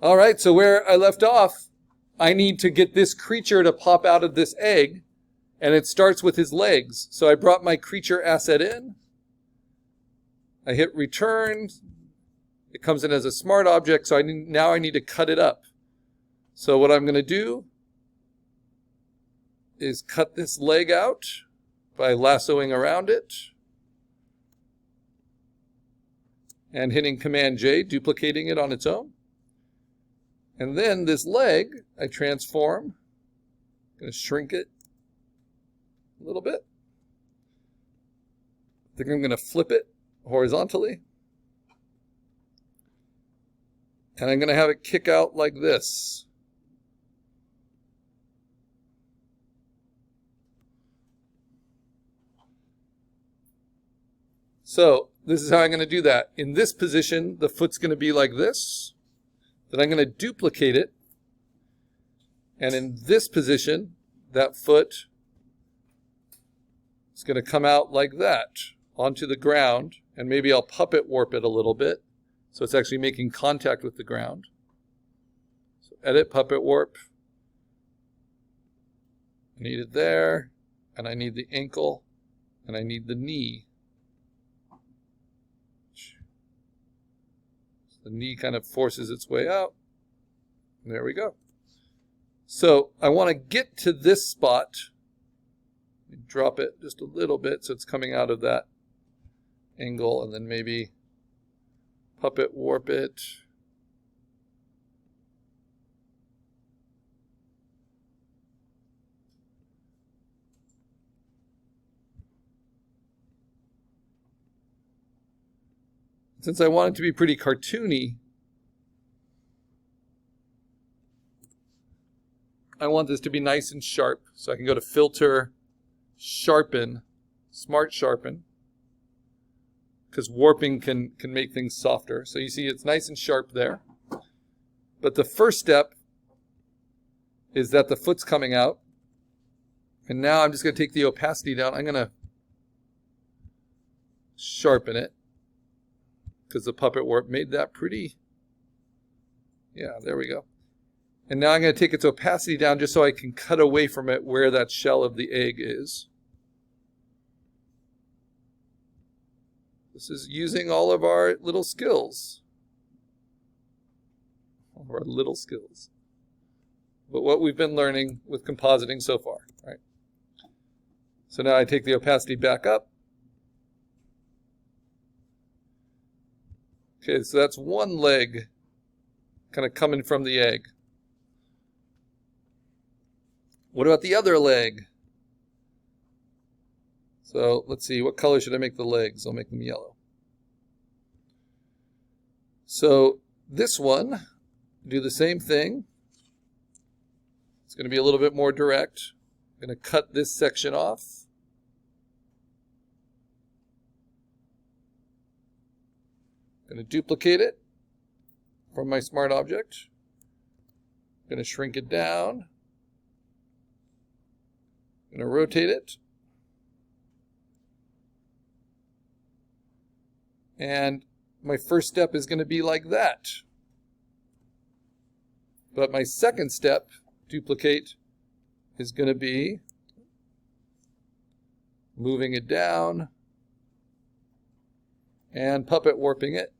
All right, so where I left off, I need to get this creature to pop out of this egg, and it starts with his legs. So I brought my creature asset in. I hit return. It comes in as a smart object, so now I need to cut it up. So what I'm going to do is cut this leg out by lassoing around it and hitting Command J, duplicating it on its own. And then this leg, I transform. I'm going to shrink it a little bit. I think I'm going to flip it horizontally. And I'm going to have it kick out like this. So this is how I'm going to do that. In this position, the foot's going to be like this. Then I'm going to duplicate it. And in this position, that foot is going to come out like that onto the ground. And maybe I'll puppet warp it a little bit, so it's actually making contact with the ground. So edit puppet warp. I need it there, and I need the ankle, and I need the knee. The knee kind of forces its way out. And there we go. So I want to get to this spot. Drop it just a little bit so it's coming out of that angle, and then maybe puppet warp it. Since I want it to be pretty cartoony, I want this to be nice and sharp. So I can go to Filter, Sharpen, Smart Sharpen, because warping can make things softer. So you see it's nice and sharp there. But the first step is that the foot's coming out. And now I'm just going to take the opacity down. I'm going to sharpen it, because the puppet warp made that pretty. Yeah, there we go. And now I'm going to take its opacity down just so I can cut away from it where that shell of the egg is. This is using all of our little skills. All of our little skills. But what we've been learning with compositing so far, right? So now I take the opacity back up. Okay, so that's one leg kind of coming from the egg. What about the other leg? So let's see, what color should I make the legs? I'll make them yellow. So this one, do the same thing. It's going to be a little bit more direct. I'm going to cut this section off. I'm going to duplicate it from my smart object. I'm going to shrink it down. I'm going to rotate it. And my first step is going to be like that. But my second step, duplicate, is going to be moving it down and puppet warping it.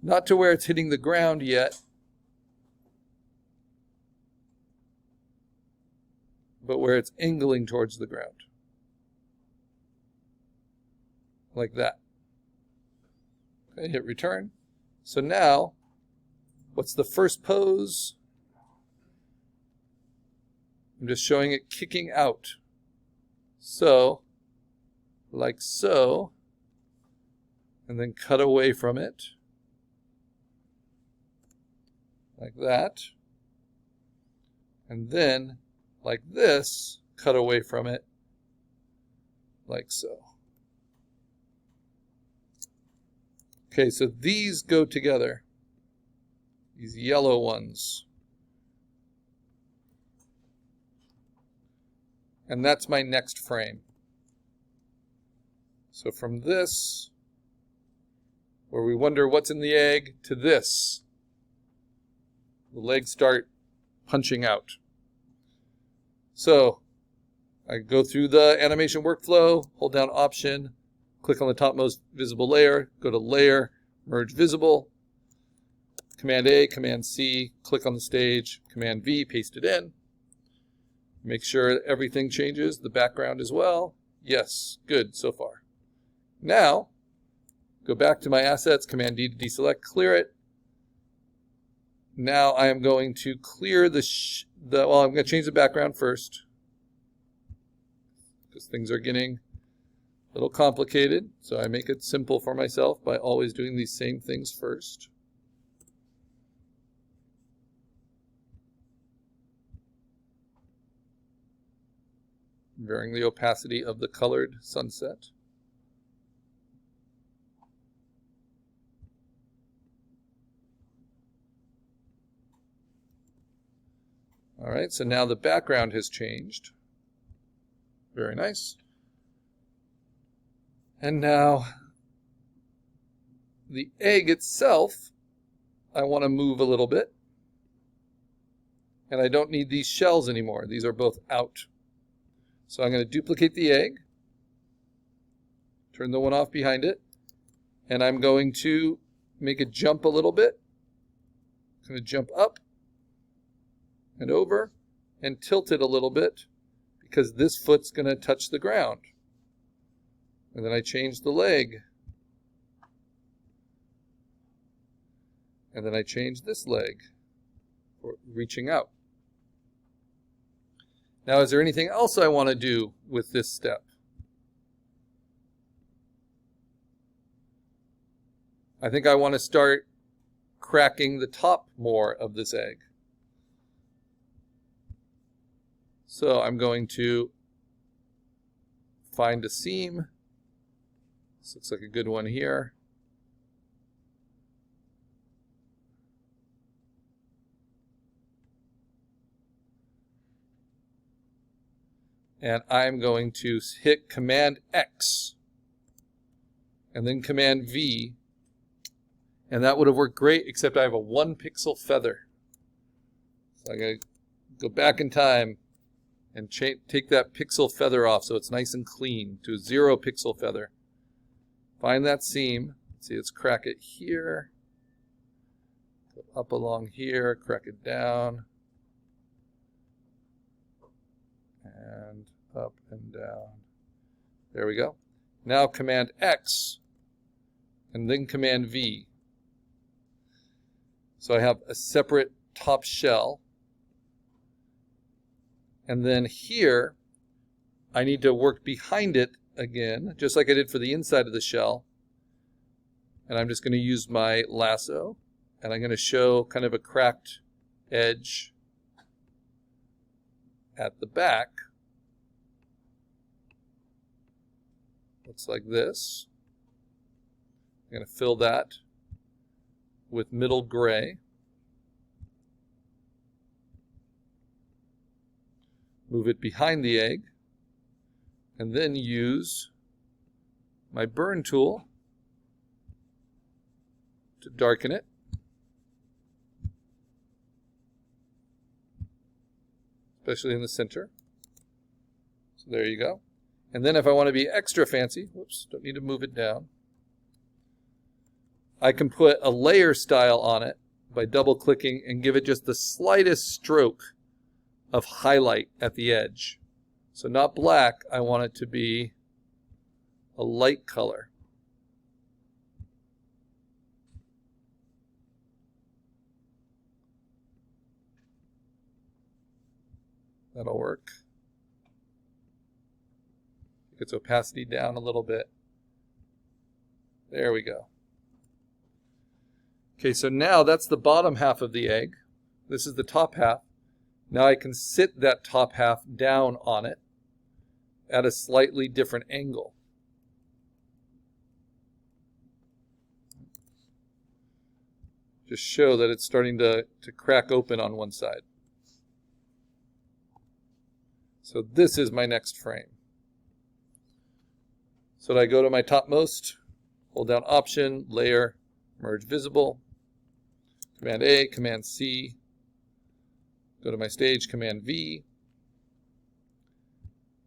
Not to where it's hitting the ground yet, but where it's angling towards the ground. Like that. Okay, hit return. So now, what's the first pose? I'm just showing it kicking out. So, like so, and then cut away from it. Like that. And then, like this, cut away from it. Like so. Okay, so these go together. These yellow ones. And that's my next frame. So from this, where we wonder what's in the egg, to this. The legs start punching out. So I go through the animation workflow, hold down Option, click on the topmost visible layer, go to Layer, Merge Visible, Command A, Command C, click on the stage, Command V, paste it in. Make sure everything changes, the background as well. Yes, good so far. Now, go back to my assets, Command D to deselect, clear it. Now I am going to clear I'm going to change the background first, because things are getting a little complicated. So I make it simple for myself by always doing these same things first. Varying the opacity of the colored sunset. All right, so now the background has changed. Very nice. And now the egg itself, I want to move a little bit. And I don't need these shells anymore. These are both out. So I'm going to duplicate the egg, turn the one off behind it, and I'm going to make it jump a little bit. I'm going to jump up and over and tilt it a little bit because this foot's going to touch the ground. And then I change the leg. And then I change this leg for reaching out. Now, is there anything else I want to do with this step? I think I want to start cracking the top more of this egg. So I'm going to find a seam. This looks like a good one here. And I'm going to hit Command X and then Command V, and that would have worked great, except I have a 1 pixel feather. So I'm going to go back in time and take that pixel feather off so it's nice and clean to a 0 pixel feather. Find that seam. See, let's crack it here. Go up along here, crack it down. And up and down. There we go. Now Command X and then Command V. So I have a separate top shell. And then here, I need to work behind it again, just like I did for the inside of the shell. And I'm just going to use my lasso, and I'm going to show kind of a cracked edge at the back. Looks like this. I'm going to fill that with middle gray. Move it behind the egg, and then use my burn tool to darken it. Especially in the center. So there you go. And then if I want to be extra fancy, whoops, don't need to move it down, I can put a layer style on it by double clicking and give it just the slightest stroke of highlight at the edge. So not black, I want it to be a light color. That'll work. Get its opacity down a little bit. There we go. Okay, so now that's the bottom half of the egg. This is the top half. Now I can sit that top half down on it at a slightly different angle. Just show that it's starting to crack open on one side. So this is my next frame. So I go to my topmost, hold down Option, Layer, merge visible, Command A, Command C, go to my stage, Command V,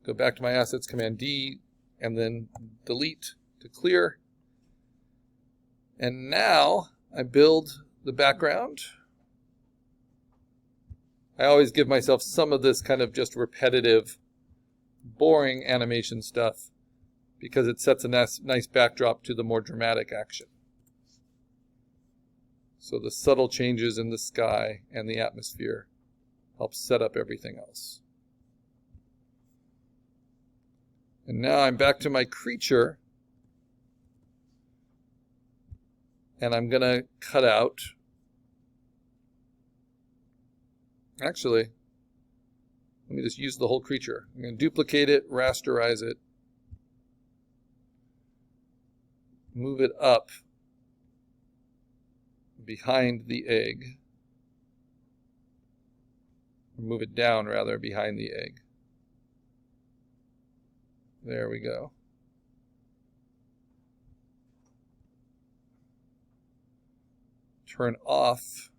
go back to my assets, Command D, and then delete to clear. And now I build the background. I always give myself some of this kind of just repetitive, boring animation stuff because it sets a nice backdrop to the more dramatic action. So the subtle changes in the sky and the atmosphere help set up everything else. And now I'm back to my creature, and I'm going to cut out, actually, let me just use the whole creature. I'm going to duplicate it, rasterize it, move it up behind the egg, or move it down rather behind the egg. There we go. Turn off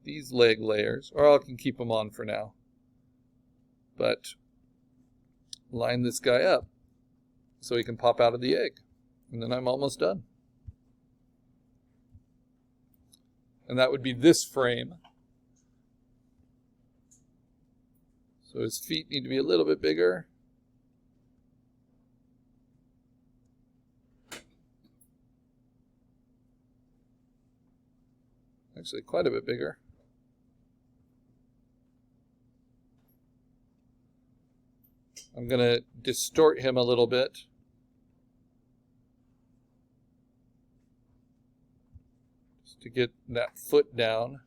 these leg layers, or I can keep them on for now. But line this guy up so he can pop out of the egg. And then I'm almost done. And that would be this frame. So his feet need to be a little bit bigger. Actually, quite a bit bigger. I'm going to distort him a little bit. Just to get that foot down.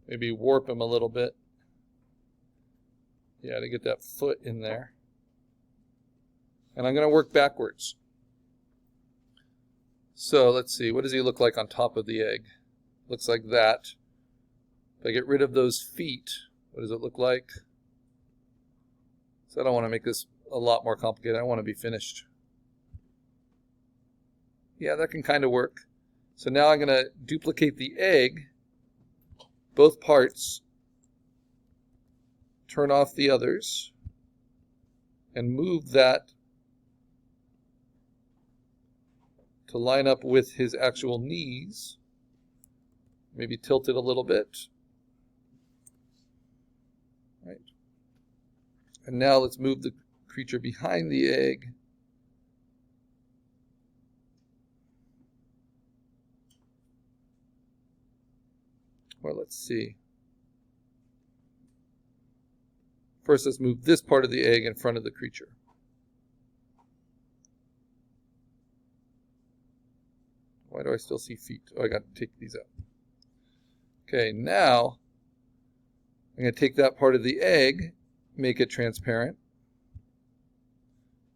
Maybe warp him a little bit. Yeah, to get that foot in there. And I'm going to work backwards. So let's see, what does he look like on top of the egg? Looks like that. If I get rid of those feet, what does it look like? So I don't want to make this a lot more complicated. I want to be finished. Yeah, that can kind of work. So now I'm going to duplicate the egg, both parts, turn off the others, and move that to line up with his actual knees. Maybe tilt it a little bit. Right. And now let's move the creature behind the egg. Or let's see. First, let's move this part of the egg in front of the creature. Why do I still see feet? Oh, I got to take these out. Okay, now I'm going to take that part of the egg, make it transparent,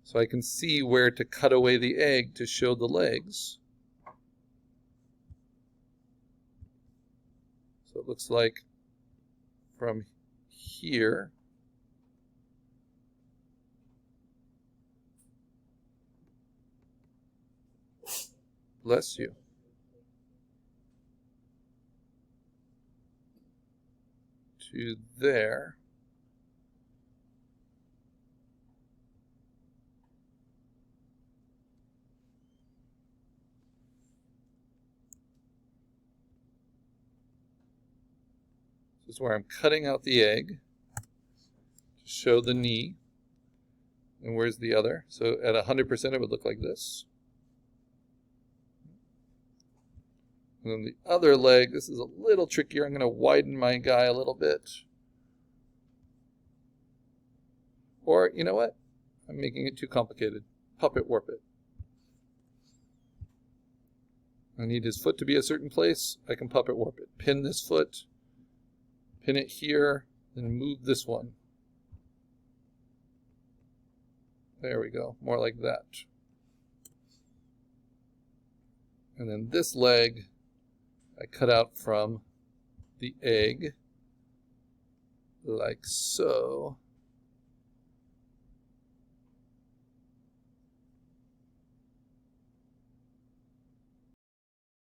so I can see where to cut away the egg to show the legs. So it looks like from here bless you. To there. This is where I'm cutting out the egg to show the knee. And where's the other? So at 100% it would look like this. And then the other leg, this is a little trickier. I'm going to widen my guy a little bit. Or, you know what? I'm making it too complicated. Puppet warp it. I need his foot to be a certain place. I can puppet warp it. Pin this foot. Pin it here. Then move this one. There we go. More like that. And then this leg I cut out from the egg, like so.